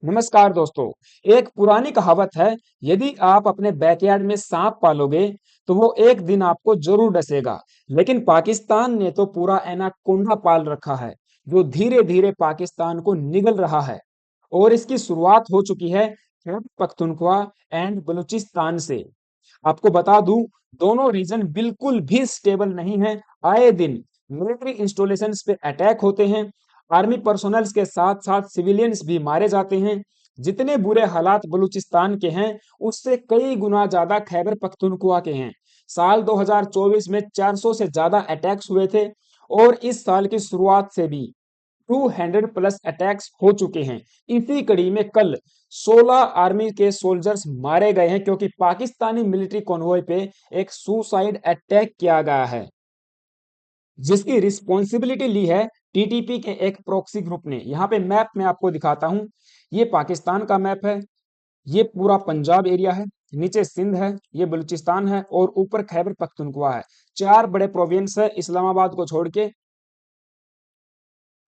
नमस्कार दोस्तों। एक पुरानी कहावत है, यदि आप अपने बैकयार्ड में सांप पालोगे तो वो एक दिन आपको जरूर डसेगा। लेकिन पाकिस्तान ने तो पूरा एनाकोंडा पाल रखा है जो धीरे धीरे पाकिस्तान को निगल रहा है। और इसकी शुरुआत हो चुकी है खैबर पख्तूनख्वा एंड बलूचिस्तान से। आपको बता दूं, दोनों रीजन बिल्कुल भी स्टेबल नहीं है। आए दिन मिलिट्री इंस्टॉलेशंस पे अटैक होते हैं, आर्मी पर्सोनल्स के साथ साथ सिविलियंस भी मारे जाते हैं। जितने बुरे हालात बलूचिस्तान के हैं, उससे कई गुना ज्यादा खैबर पख्तूनख्वा के हैं। साल 2024 में 400 से ज्यादा अटैक्स हुए थे और इस साल की शुरुआत से भी 200 प्लस अटैक्स हो चुके हैं। इसी कड़ी में कल 16 आर्मी के सोल्जर्स मारे गए हैं क्योंकि पाकिस्तानी मिलिट्री कॉन्वॉय पे एक सुसाइड अटैक किया गया है, जिसकी रिस्पॉन्सिबिलिटी ली है टीटीपी के एक प्रॉक्सी ग्रुप ने। यहाँ पे मैप में आपको दिखाता हूँ। ये पाकिस्तान का मैप है। ये पूरा पंजाब एरिया है, नीचे सिंध है, ये बलूचिस्तान है और ऊपर खैबर पख्तूनख्वा है। चार बड़े प्रोविंस है इस्लामाबाद को छोड़ के।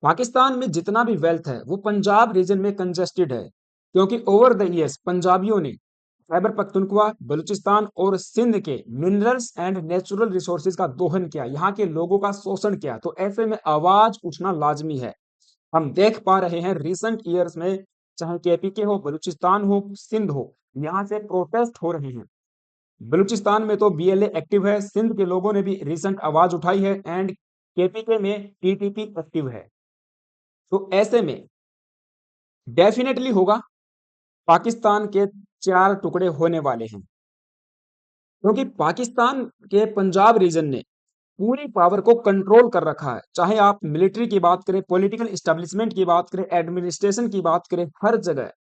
पाकिस्तान में जितना भी वेल्थ है वो पंजाब रीजन में कंजेस्टेड है, क्योंकि ओवर द ईयर्स पंजाबियों ने खैबर पख्तूनख्वा, बलूचिस्तान और सिंध के मिनरल्स एंड नेचुरल रिसोर्सेज का दोहन किया, यहाँ के लोगों का शोषण किया। तो ऐसे में आवाज उठना लाजमी है। हम देख पा रहे हैं रिसेंट ईयर्स में, चाहे केपीके हो, बलूचिस्तान हो, सिंध हो, यहाँ से प्रोटेस्ट हो रहे हैं। बलूचिस्तान में तो बीएलए एक्टिव है, सिंध के लोगों ने भी रिसेंट आवाज उठाई है एंड केपीके में टीटीपी एक्टिव है। तो ऐसे में डेफिनेटली होगा, पाकिस्तान के चार टुकड़े होने वाले हैं, क्योंकि पाकिस्तान के पंजाब रीजन ने पूरी पावर को कंट्रोल कर रखा है। चाहे आप मिलिट्री की बात करें, पॉलिटिकल इस्टेब्लिशमेंट की बात करें, एडमिनिस्ट्रेशन की बात करें, हर जगह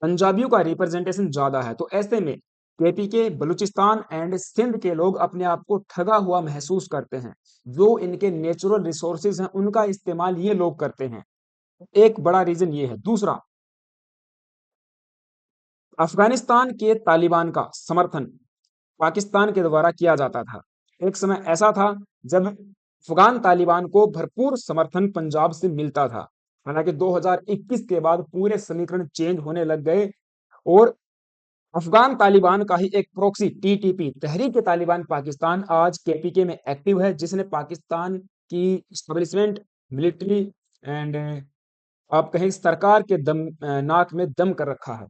पंजाबियों का रिप्रेजेंटेशन ज्यादा है। तो ऐसे में केपीके, बलूचिस्तान एंड सिंध के लोग अपने आप को ठगा हुआ महसूस करते हैं। जो इनके नेचुरल रिसोर्सेज हैं उनका इस्तेमाल ये लोग करते हैं। एक बड़ा रीजन ये है। दूसरा, अफगानिस्तान के तालिबान का समर्थन पाकिस्तान के द्वारा किया जाता था। एक समय ऐसा था जब अफगान तालिबान को भरपूर समर्थन पंजाब से मिलता था। हालांकि 2021 के बाद पूरे समीकरण चेंज होने लग गए और अफगान तालिबान का ही एक प्रॉक्सी टीटीपी, तहरीक तालिबान पाकिस्तान, आज केपीके में एक्टिव है, जिसने पाकिस्तान की स्टेब्लिशमेंट, मिलिट्री एंड आप कहें सरकार के दम नाक में दम कर रखा है।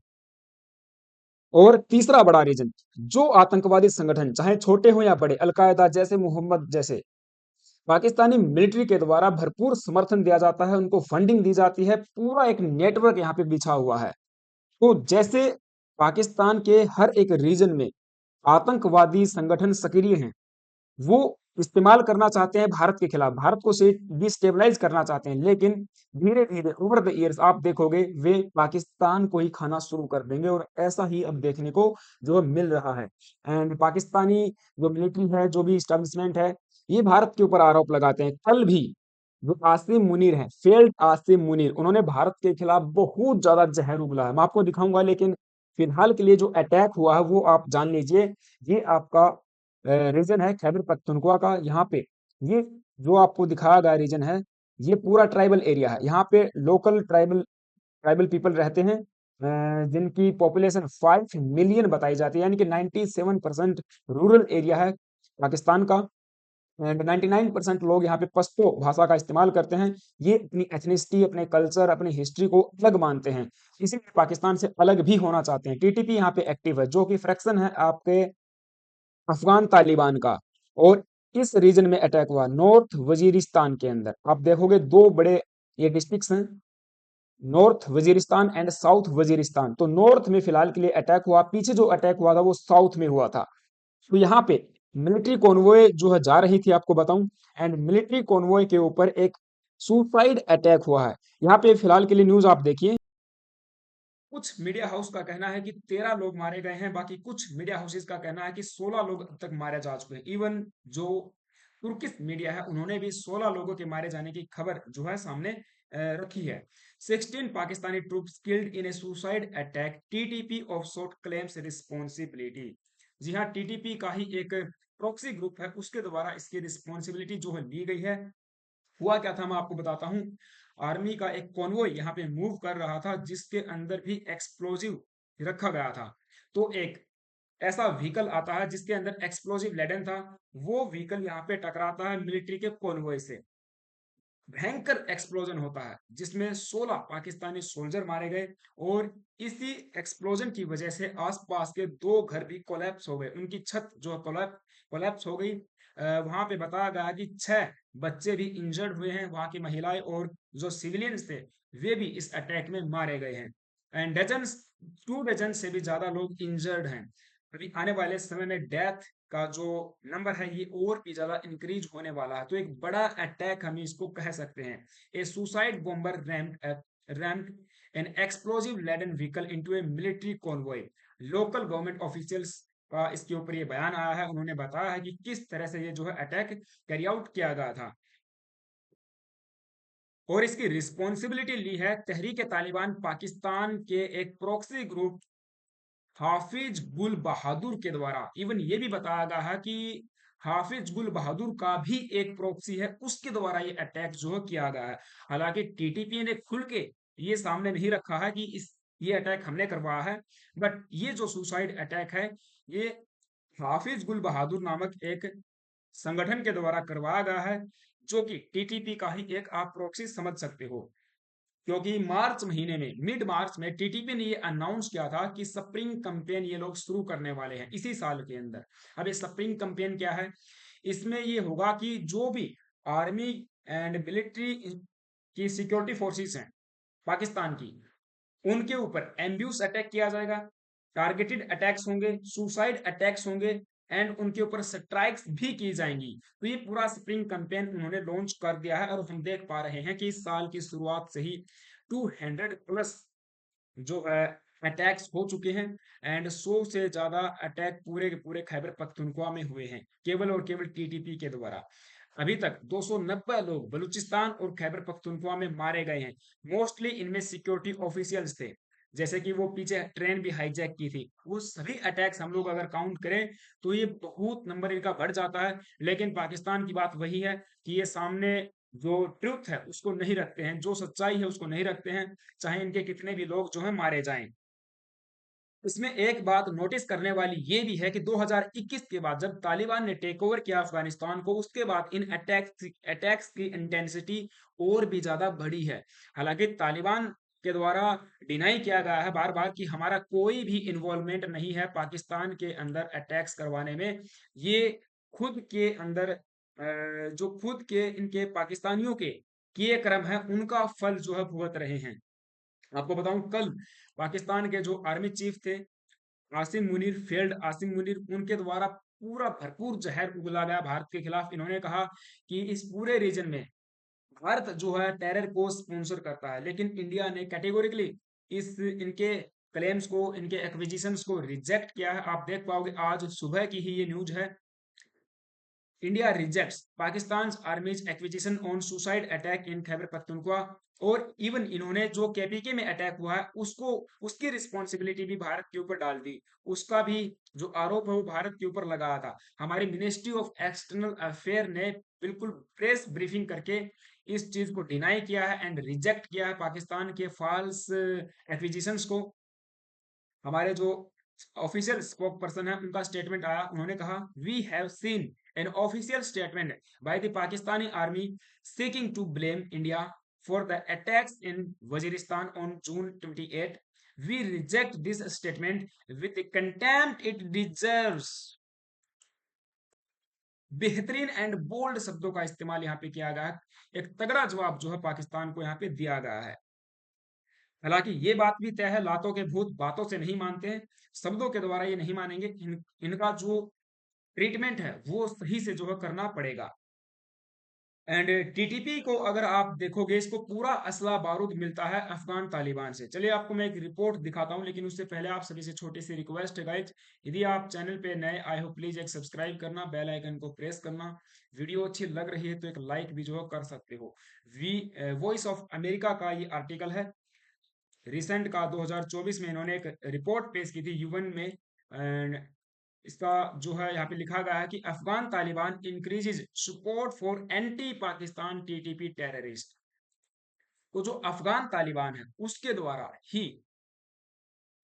और तीसरा बड़ा रीजन, जो आतंकवादी संगठन चाहे छोटे हो या बड़े, अलकायदा जैसे, मोहम्मद जैसे, पाकिस्तानी मिलिट्री के द्वारा भरपूर समर्थन दिया जाता है, उनको फंडिंग दी जाती है। पूरा एक नेटवर्क यहाँ पे बिछा हुआ है। तो जैसे पाकिस्तान के हर एक रीजन में आतंकवादी संगठन सक्रिय हैं, वो इस्तेमाल करना चाहते हैं भारत के खिलाफ, भारत को से डिस्टेबलाइज करना चाहते हैं। लेकिन धीरे धीरे ओवर द इयर्स आप देखोगे वे पाकिस्तान को ही खाना शुरू कर देंगे और ऐसा ही अब देखने को जो मिल रहा है। एंड पाकिस्तानी जो मिलिट्री है, जो भी स्टैब्लिशमेंट है, ये भारत के ऊपर आरोप लगाते हैं। कल भी जो आसिम मुनीर है, फेल्ड आसिम मुनीर, उन्होंने भारत के खिलाफ बहुत ज्यादा जहर उगला है। मैं आपको दिखाऊंगा, लेकिन फिलहाल के लिए जो अटैक हुआ है वो आप जान लीजिए। ये आपका रीजन है खैबर पख्तूनख्वा का। यहाँ पे ये जो आपको दिखाया गया रीजन है, ये पूरा ट्राइबल एरिया है। यहाँ पे लोकल ट्राइबल ट्राइबल पीपल रहते हैं, जिनकी पॉपुलेशन 5 मिलियन बताई जाती है, यानी कि 97% रूरल एरिया है पाकिस्तान का। एंड 99% लोग यहाँ पे पश्तो भाषा का इस्तेमाल करते हैं। ये अपनी एथनिसिटी, अपने कल्चर, अपनी हिस्ट्री को अलग मानते हैं, इसीलिए पाकिस्तान से अलग भी होना चाहते हैं। टीटीपी यहाँ पे एक्टिव है, जो कि फ्रैक्शन है आपके अफगान तालिबान का। और इस रीजन में अटैक हुआ नॉर्थ वजीरिस्तान के अंदर। आप देखोगे दो बड़े ये डिस्ट्रिक्ट्स हैं, north Waziristan and south Waziristan. तो नॉर्थ में फिलहाल के लिए अटैक हुआ, पीछे जो अटैक हुआ था वो साउथ में हुआ था। तो यहाँ पे मिलिट्री कॉन्वॉय जो है जा रही थी, आपको बताऊं, एंड मिलिट्री कॉन्वॉय के ऊपर एक सुसाइड अटैक हुआ है। यहाँ पे फिलहाल के लिए न्यूज आप देखिए। कुछ मीडिया हाउस का कहना है कि 13 लोग मारे गए हैं, बाकी कुछ मीडिया हाउसेस का कहना है कि 16 लोग अब तक मारे जा चुके हैं। इवन जो तुर्किश मीडिया है उन्होंने भी 16 लोगों के मारे जाने की खबर जो है सामने रखी है। 16 Pakistani troops killed in a suicide attack, TTP offshoot claims responsibility. जी हाँ, टीटीपी का ही एक प्रॉक्सी ग्रुप है, उसके द्वारा इसकी रिस्पॉन्सिबिलिटी जो है ली गई है। हुआ क्या था मैं आपको बताता हूँ। आर्मी का एक कॉन्वॉय यहाँ पे मूव कर रहा था जिसके अंदर भी एक्सप्लोजिव रखा गया था। तो एक ऐसा व्हीकल आता है जिसके अंदर एक्सप्लोजिव लेडन था, वो व्हीकल यहाँ पे टकराता है मिलिट्री के कॉन्वॉय से। भयंकर एक्सप्लोजन होता है जिसमें 16 पाकिस्तानी सोल्जर मारे गए और इसी एक्सप्लोजन की वजह से आसपास के दो घर भी कोलैप्स हो गए, उनकी छत जो कोलैप्स हो गई। वहां पे बताया गया कि 6 बच्चे भी इंजर्ड हुए हैं, वहां की महिलाएं और जो सिविलियंस थे वे भी इस अटैक में मारे गए हैं। एंड डजन 2 डजन से भी ज्यादा लोग इंजर्ड हैं। अभी आने वाले समय में डेथ का जो नंबर है ये और भी ज्यादा इंक्रीज होने वाला है। तो एक बड़ा अटैक हम इसको कह सकते हैं। A suicide bomber rammed an explosive laden vehicle into a military convoy. Local government officials का इसके ऊपर ये बयान आया है, उन्होंने बताया है कि किस तरह से ये जो है अटैक कैरी आउट किया गया था और इसकी रिस्पॉन्सिबिलिटी ली है तहरीक तालिबान पाकिस्तान के एक प्रॉक्सी ग्रुप हाफिज गुल बहादुर के द्वारा। इवन ये भी बताया गया है कि हाफिज गुल बहादुर का भी एक प्रॉक्सी है, उसके द्वारा ये अटैक जो है किया गया है। हालांकि टीटीपी ने खुल के ये सामने नहीं रखा है कि इस ये अटैक हमने करवाया है, बट ये जो सुसाइड अटैक है ये हाफिज गुल बहादुर नामक एक संगठन के द्वारा करवाया गया है, जो कि टीटीपी का ही एक आप प्रॉक्सी समझ सकते हो। क्योंकि मार्च महीने में, मिड मार्च में टीटीपी ने ये अनाउंस किया था कि स्प्रिंग कैंपेन ये लोग शुरू करने वाले हैं इसी साल के अंदर। अब ये स्प्रिंग कैंपेन क्या है? इसमें ये होगा कि जो भी आर्मी एंड मिलिट्री की सिक्योरिटी फोर्सेस हैं पाकिस्तान की, उनके ऊपर एम्ब्यूस अटैक किया जाएगा, टारगेटेड अटैक्स होंगे, सुसाइड अटैक्स होंगे एंड उनके ऊपर स्ट्राइक्स भी की जाएंगी। तो ये पूरा स्प्रिंग कैंपेन उन्होंने लॉन्च कर दिया है और हम देख पा रहे हैं कि इस साल की शुरुआत से ही 200 प्लस जो है अटैक्स हो चुके हैं एंड 100 से ज्यादा अटैक पूरे के पूरे खैबर पख्तूनख्वा में हुए हैं केवल और केवल टीटीपी के द्वारा। अभी तक 290 लोग बलूचिस्तान और खैबर पख्तूनख्वा में मारे गए हैं। मोस्टली इनमें सिक्योरिटी ऑफिशियल्स थे, जैसे कि वो पीछे ट्रेन भी हाईजैक की थी। वो सभी अटैक्स हम लोग अगर काउंट करें तो ये बहुत नंबर इनका बढ़ जाता है। लेकिन पाकिस्तान की बात वही है कि ये सामने जो ट्रुथ है उसको नहीं रखते हैं, जो सच्चाई है उसको नहीं रखते हैं, चाहे इनके कितने भी लोग जो है मारे जाएं। इसमें एक बात नोटिस करने वाली ये भी है कि 2021 के बाद जब तालिबान ने टेक ओवर किया अफगानिस्तान को, उसके बाद इन अटैक्स की इंटेंसिटी और भी ज्यादा बढ़ी है। हालांकि तालिबान के द्वारा डिनाई किया गया है बार बार कि हमारा कोई भी इन्वॉल्वमेंट नहीं है पाकिस्तान के अंदर अटैक्स करवाने में। ये खुद के अंदर जो खुद के इनके पाकिस्तानियों के किए क्रम है उनका फल जो है भुगत रहे हैं। आपको बताऊं, कल पाकिस्तान के जो आर्मी चीफ थे आसिम मुनीर, फील्ड आसिम मुनीर, उनके द्वारा पूरा भरपूर जहर उगला गया भारत के खिलाफ। इन्होंने कहा कि इस पूरे रीजन में भारत जो है टेरर को स्पॉन्सर करता है, लेकिन इंडिया ने कैटेगोरिकली इस इनके क्लेम्स को, इनके एक्विजिशंस को रिजेक्ट किया है। आप देख पाओगे आज सुबह की ही ये न्यूज है, India rejects Pakistan आर्मीज acquisition on suicide attack in Khyber Pakhtunkhwa. और इवन इन्होंने जो केपीके में अटैक हुआ है उसको, उसकी रिस्पॉन्सिबिलिटी भी भारत के ऊपर डाल दी। उसका भी जो आरोप है वो भारत के ऊपर लगाया था। हमारी मिनिस्ट्री ऑफ एक्सटर्नल अफेयर ने बिल्कुल प्रेस ब्रीफिंग करके इस चीज को डिनाई किया है एंड रिजेक्ट किया है पाकिस्तान के फॉल्स एक्विजिशंस को। हमारे जो ऑफिशियल स्पोक पर्सन है उनका स्टेटमेंट आया, उन्होंने कहा we have seen an official statement by the Pakistani army seeking to blame India for the attacks in Waziristan on June 28। We reject this statement with the contempt it deserves. बेहतरीन and bold शब्दों का इस्तेमाल यहाँ पे किया गया है। एक तगड़ा जवाब जो है पाकिस्तान को यहाँ पे दिया गया है। हालांकि ये बात भी तय है, लातों के भूत बातों से नहीं मानते हैं, शब्दों के द्वारा ये नहीं मानेंगे। इनका जो ट्रीटमेंट है वो सही से जो है करना पड़ेगा। एंड टीटीपी को अगर आप देखोगे, इसको पूरा असला बारूद मिलता है अफगान तालिबान से। चलिए आपको मैं एक रिपोर्ट दिखाता हूं, लेकिन उससे पहले आप सभी से छोटी सी रिक्वेस्ट है गाइज, यदि आप चैनल पे नए आए हो प्लीज एक सब्सक्राइब करना, बेल आइकन को प्रेस करना। वीडियो अच्छी लग रही है तो एक लाइक भी जो है कर सकते हो। वॉइस ऑफ अमेरिका का ये आर्टिकल है रिसेंट का, 2024 में इन्होंने एक रिपोर्ट पेश की थी यूएन में। एंड इसका जो है यहाँ पे लिखा गया है कि Afghan Taliban increases support for anti Pakistan TTP terrorist. तो जो अफगान तालिबान है उसके द्वारा ही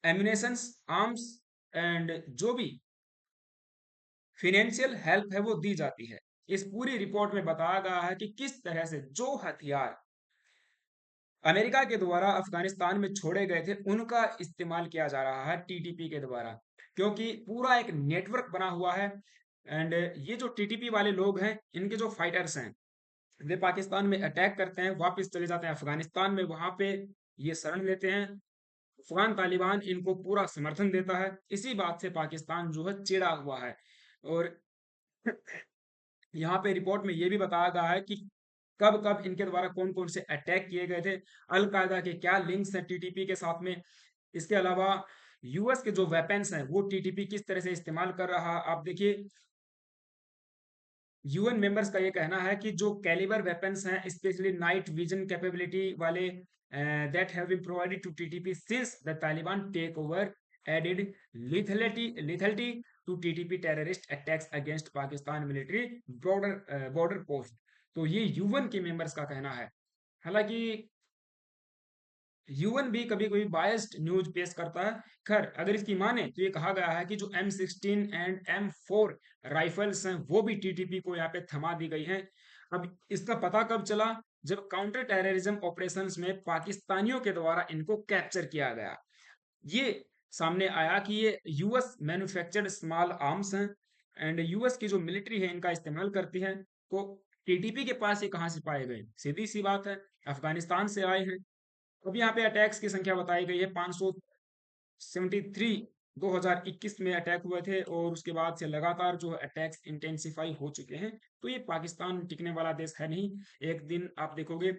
एम्यूनेशंस, आर्म्स एंड जो भी फाइनेंशियल हेल्प है वो दी जाती है। इस पूरी रिपोर्ट में बताया गया है कि किस तरह से जो हथियार अमेरिका के द्वारा अफगानिस्तान में छोड़े गए थे उनका इस्तेमाल किया जा रहा है टीटीपी के द्वारा, क्योंकि पूरा एक नेटवर्क बना हुआ है। एंड ये जो टीटीपी वाले लोग हैं, इनके जो फाइटर्स हैं, वे पाकिस्तान में अटैक करते हैं, वापस चले जाते हैं अफगानिस्तान में, वहां पे ये शरण लेते हैं। अफगान तालिबान इनको पूरा समर्थन देता है। इसी बात से पाकिस्तान जो है चिढ़ा हुआ है। और यहाँ पे रिपोर्ट में ये भी बताया गया है कि कब कब इनके द्वारा कौन कौन से अटैक किए गए थे, अल कायदा के क्या लिंक्स हैं टीटीपी के साथ में। इसके अलावा यूएस के जो वेपन्स हैं वो टीटीपी किस तरह से इस्तेमाल कर रहा है। आप देखिए, यूएन मेंबर्स का ये कहना है कि जो कैलिबर वेपन्स हैं, स्पेशली नाइट विजन कैपेबिलिटी वाले, that have been provided to TTP since the Taliban take over, added lethality to TTP terrorist attacks against Pakistan military border post. तो ये यूएन के मेंबर्स का कहना है। हालांकि यूएन भी कभी कभी बायस्ड न्यूज पेश करता है। खैर, अगर इसकी माने तो ये कहा गया है कि जो M16 एंड M4 राइफल्स हैं वो भी टीटीपी को यहाँ पे थमा दी गई हैं। अब इसका पता कब चला? जब काउंटर टेररिज्म ऑपरेशंस में पाकिस्तानियों के द्वारा इनको कैप्चर किया गया। ये सामने आया कि ये यूएस मैन्युफैक्चर्ड स्मॉल आर्म्स हैं एंड यूएस की जो मिलिट्री है इनका इस्तेमाल करती है। तो टीटीपी के पास ये कहाँ से पाए गए? सीधी सी बात है, अफगानिस्तान से आए हैं। अब यहाँ पे अटैक्स की संख्या बताई गई है 573 2021 में अटैक हुए थे, और उसके बाद से लगातार जो अटैक्स इंटेंसिफाई हो चुके हैं। तो ये पाकिस्तान टिकने वाला देश है नहीं। एक दिन आप देखोगे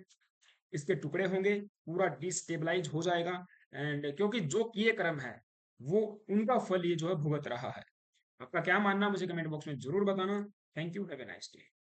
इसके टुकड़े होंगे, पूरा डिस्टेबलाइज हो जाएगा। एंड क्योंकि जो किए क्रम है वो उनका फल ये जो है भुगत रहा है। आपका क्या मानना, मुझे कमेंट बॉक्स में जरूर बताना। Thank you, have a nice day.